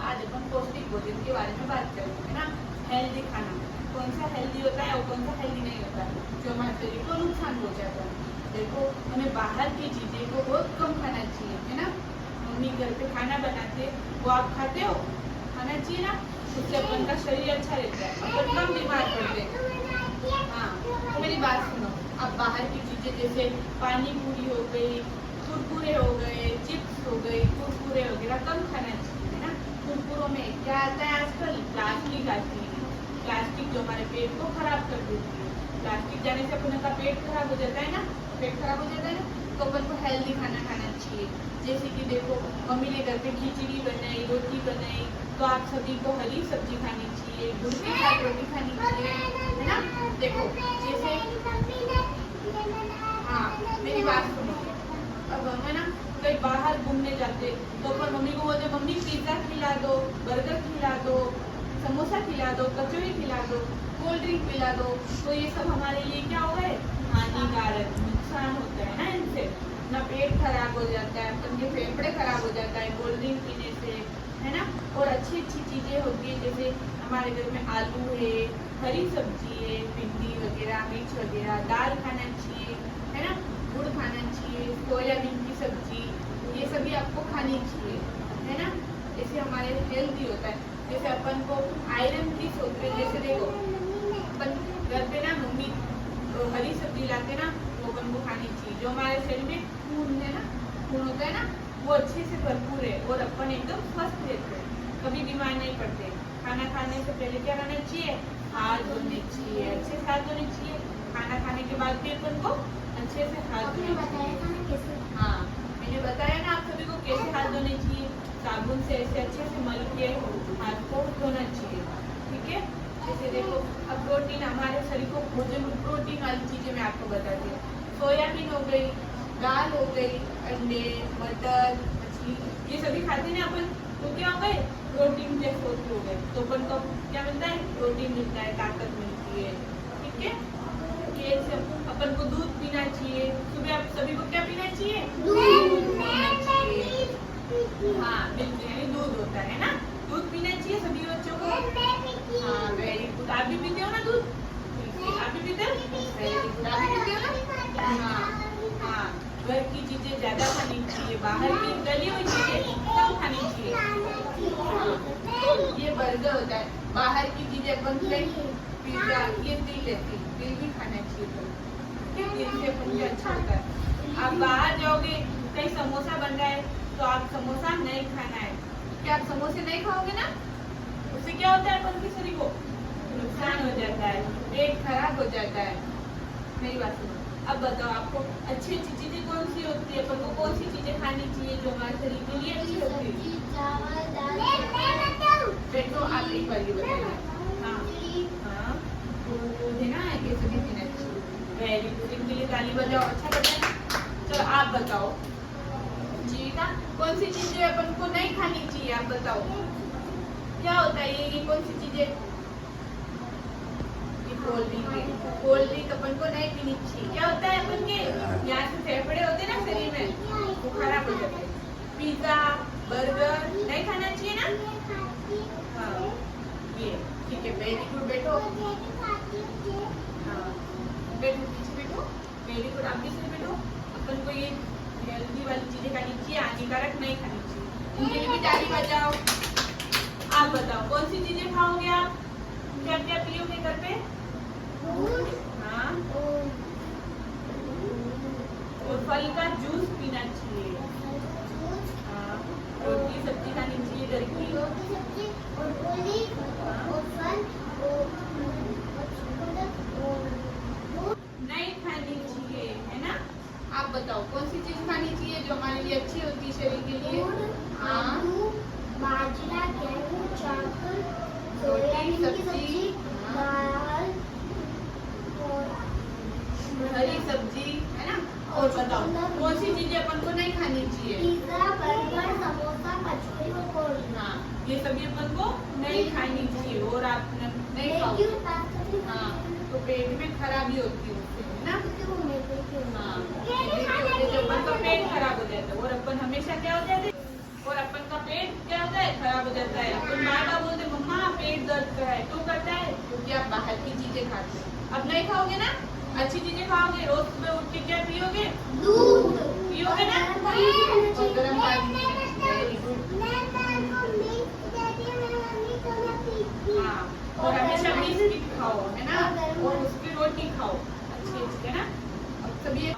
आज अपन पौष्टिक भोजन के बारे में बात करेंगे ना। हेल्दी खाना कौन सा हेल्दी होता है और कौन सा हेल्दी नहीं होता है, जो हमारे शरीर को नुकसान पहुंचाता है। देखो, हमें बाहर की चीजें को बहुत कम खाना चाहिए, है ना। मम्मी घर पे खाना बनाते वो आप खाते हो, खाना चाहिए ना। उससे अपन का शरीर अच्छा रहता है, अपन कम बीमार पड़ते हैं। हाँ, तो मेरी बात सुनो। अब बाहर की चीजें जैसे पानी पूरी हो गई, कुरकुरे हो गए, चिप्स हो गई, कुरकुरे वगैरह कम खाना चाहिए, है ना। कुरकुरों में क्या आता है आजकल, प्लास्टिक आती है। प्लास्टिक जो हमारे पेट को खराब कर देती है। प्लास्टिक जाने से अपन का पेट खराब हो जाता है ना, पेट खराब हो जाता है ना। तो अपन को हेल्दी खाना खाना चाहिए। जैसे कि देखो, मम्मी ने घर पे खिचड़ी बनाई, रोटी बनाई, तो आप सभी को हरी सब्जी खानी चाहिए, गुड़ के साथ रोटी खानी चाहिए, है ना। देखो जैसे, हाँ मेरी बात सुनो। अब है ना, कहीं बाहर घूमने जाते तो अपन मम्मी को बोलते, मम्मी पिज्जा खिला दो, बर्गर खिला दो, समोसा खिला दो, कचौड़ी खिला दो, कोल्ड ड्रिंक पिला दो। तो ये सब हमारे लिए क्या हो गए, हानिकारक, नुकसान होता है ना इनसे। ना पेट खराब हो जाता है, अपन के फेफड़े खराब हो जाता है कोल्ड ड्रिंक पीने से, है ना। और अच्छी अच्छी चीजें होती है, जैसे हमारे घर में आलू है, हरी सब्जी है, भिंडी वगैरह, मिर्च वगैरह, दाल खाना चाहिए, है ना। गुड़ खाना चाहिए, सोयाबीन की सब्जी, ये सभी आपको खानी चाहिए, है ना। जैसे हमारे हेल्दी होता है। जैसे अपन को आयरन की होती है, जैसे देखो अपन घर पे ना मम्मी तो हरी सब्जी लाते ना, वो अपन को खानी चाहिए। जो हमारे शरीर में खून है ना, खून होता है ना, वो अच्छे से भरपूर है और अपन एकदम स्वस्थ रहते हैं, कभी बीमार नहीं पड़ते। खाना खाने से पहले क्या करना चाहिए, हाथ धोने चाहिए, अच्छे से हाथ धोने चाहिए। खाना खाने के बाद भी अपन को अच्छे से हाथ धोने चाहिए। हाँ, मैंने बताया ना आप सभी को कैसे हाथ धोने चाहिए। साबुन से ऐसे अच्छे से मल के हाथ को धोना चाहिए, ठीक है। जैसे देखो, अब प्रोटीन, हमारे शरीर को भोजन में प्रोटीन वाली चीजें मैं आपको बताती हूँ। सोयाबीन हो गई, दाल हो गई, अंडे, मटर, मछली, ये सभी खाते ना अपन, तो क्या हो गए, प्रोटीन के स्रोत हो गए। तो अपन को क्या मिलता है, प्रोटीन मिलता है, ताकत मिलती है, ठीक है। अपन को दूध पीना चाहिए। सुबह आप सभी को क्या पीना चाहिए, दूध पीना चाहिए। हाँ बिल्कुल, यानी दूध होता है ना, दूध पीना चाहिए सभी बच्चों को। हाँ वेरी गुड, आप भी पीते हो ना दूध, आप भी पीते हो, वेरी गुड, आप भी पीते हो ना। हाँ हाँ, घर की चीजें ज्यादा खानी चाहिए, बाहर की तली हुई चीजें कम खानी चाहिए। ये बर्गर होता है, बाहर की चीजें अपन पिज्जा ये दिल लेती, दिल भी खाना चाहिए, दिल से अपन को अच्छा होता है। आप बाहर जाओगे, कहीं समोसा बन रहा है तो आप समोसा नहीं खाना है। क्या आप समोसे नहीं खाओगे ना, उससे क्या होता है अपन के शरीर को नुकसान हो जाता है, पेट खराब हो जाता है। मेरी बात सुनो। अब बताओ आपको अच्छी अच्छी चीजें कौन सी होती है, अपन को कौन सी चीजें खानी चाहिए जो हमारे शरीर के लिए अच्छी होती है। बेटो आप एक बार ये बताइए। हाँ हाँ, है ना, ये सभी पीना चाहिए। वेरी गुड, इनके लिए ताली बजाओ, अच्छा लगता है ना। चलो आप बताओ जी ना, कौन सी चीजें अपन को नहीं खानी चाहिए, आप बताओ क्या होता है ये कौन सी चीजें। कोल्ड ड्रिंक अपन को नहीं पीनी चाहिए। क्या होता है अपन के यहाँ से फेफड़े होते हैं ना शरीर में, वो खराब हो जाते हैं। पिज्जा बर्गर नहीं खाना चाहिए ना। हाँ ये ठीक है, वेरी गुड, बैठो। हाँ बैठो, पीछे बैठो, वेरी गुड, आप पीछे बैठो। अपन को ये हेल्दी वाली चीजें खानी चाहिए, हानिकारक नहीं खानी चाहिए। इनके लिए भी ताली बजाओ। आप बताओ कौन सी चीजें खाओगे आप, क्या क्या पियोगे घर पे। हाँ, और फल का जूस पीना चाहिए। हाँ, रोटी सब्जी खानी चाहिए घर की, नहीं खानी चाहिए, है ना। आप बताओ कौन सी चीज खानी चाहिए जो हमारे लिए अच्छी होती है शरीर के लिए। हाँ, बाजरा, गेहूं, चावल, रोटी सब्जी, दाल, हरी सब्जी, है ना। और बताओ कौन सी चीजें अपन को नहीं खानी चाहिए। पिज्जा, बर्गर, समोसा, कचौड़ी और कोल्ड ड्रिंक। हाँ, ये सभी अपन को नहीं खानी चाहिए और आप नहीं खाओगे हाँ तो पेट में खराबी होती है उससे, है ना। हाँ, अपन का पेट खराब हो जाता है और अपन हमेशा क्या हो जाते हैं, और अपन का पेट क्या होता है, खराब हो जाता है। पेट दर्द का है, क्यों करता है? क्योंकि आप बाहर की चीजें खाते हो। अब नहीं खाओगे ना, अच्छी चीजें खाओगे, रोज सुबह उठ के क्या पियोगे? दूध पियोगे ना? और गर्म पानी। Very good. हाँ, और हमेशा बिस्किट खाओ, है ना? और उसकी रोटी खाओ, अच्छी अच्छी, है ना? अब सब ये